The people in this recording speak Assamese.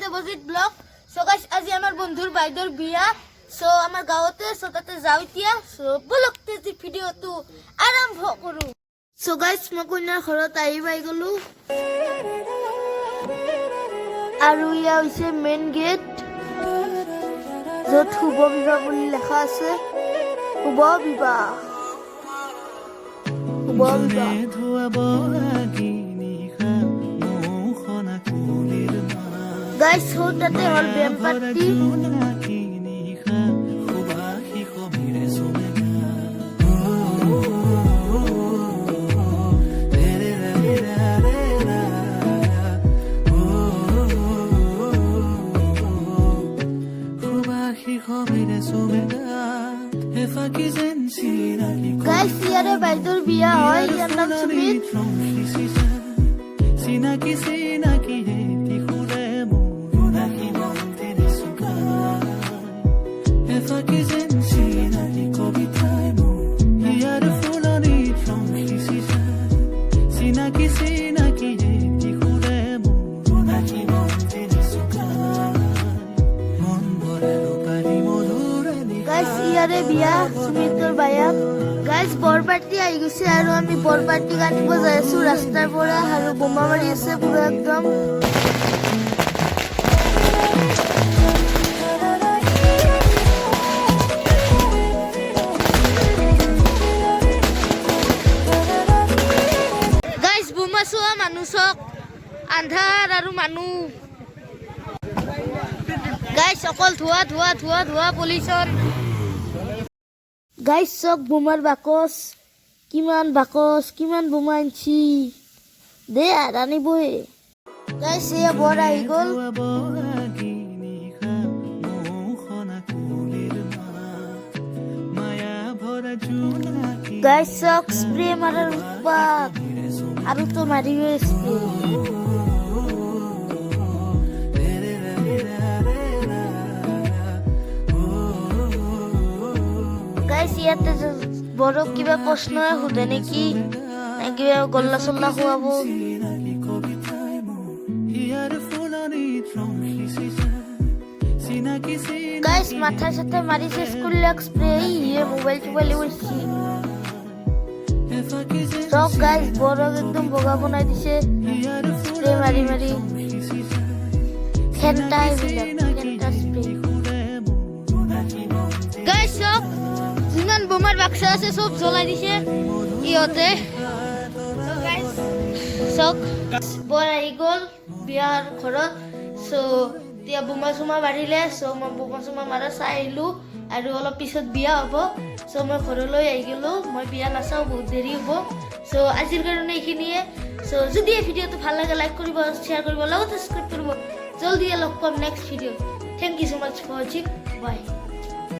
দেৱজিৎ ব্লগ। সো গাইস আজি আমাৰ বন্ধুৰ বাইদেউৰ বিয়া। সো আমাৰ গাঁৱতে সো তাতে যাওঁ এতিয়া। সো বলক তেজি ভিডিঅ'টো আৰম্ভ কৰোঁ। সো গাইস মই কইনাৰ ঘৰত আহি পাই গ'লো আৰু ইয়া হৈছে মেইন গেট য'ত শুভ বিবাহ বুলি লেখা আছে। শুভ বিবাহ গাইস সো তাতে হল বেম পাৰ্টি। গাইস ইয়াৰে বাইদেউৰ বিয়া হয়। ইয়াৰ নাম সুমিত। ইয়াৰে বিয়া সুমিতৰ বায়াক। গাইজ বৰপাৰ্টি আহি গৈছে আৰু আমি বৰপাৰ্টিক আনিব যাই আছো ৰাস্তাৰ পৰা আৰু বোমা মাৰি আছে পুৰা একদম। গাইজ বোমা চোৱা মানুহ চক আন্ধাৰ আৰু মানুহ। গাইজ অকল ধোৱা ধোৱা ধোৱা ধোৱা পলিউশ্যন। গাইজ চক বোমাৰ বাকচ কিমান বোমা আনছি দে আৰু আনিবহে। গাইজ এয়া বৰ আহি গ'ল। গাইজ চক স্প্ৰে মাৰাৰ উৎপাত আৰু তো মাৰিবে স্প্ৰে। ইয়াতে বৰক কিবা প্ৰশ্ন সোধে নেকি, কিবা গল্লা চল্লা খুৱাব। গাইস মাথাৰ সাথে মাৰিছে স্কুল স্প্ৰে। ইয়ে মোবাইল চোবাইল উঠছি চব। গাইস বৰক একদম বগা বনাই দিছে স্প্ৰে মাৰি মাৰি। ফেন্টা এইবিলাক ফেন্টা স্প্ৰে। গাইস চব যিমান বোমাৰ বাক্সা আছে চব জ্বলাই দিছে ইহঁতে। চক বৰ আহি গ'ল বিয়াৰ ঘৰত। চ' এতিয়া বোমা চোমা মাৰিলে। চ' মই বোমা চোমা মাৰা চাই আহিলোঁ আৰু অলপ পিছত বিয়া হ'ব। চ' মই ঘৰলৈ আহি গ'লোঁ। মই বিয়া নাচাওঁ, বহুত দেৰি হ'ব। চ' আজিৰ কাৰণে এইখিনিয়ে। চ' যদি এই ভিডিঅ'টো ভাল লাগে লাইক কৰিব, শ্বেয়াৰ কৰিব, লগতে ছাবস্ক্ৰাইব কৰিব। জলদি লগ পাম next video'. Thank you so' much for ৱাচিং। বাই।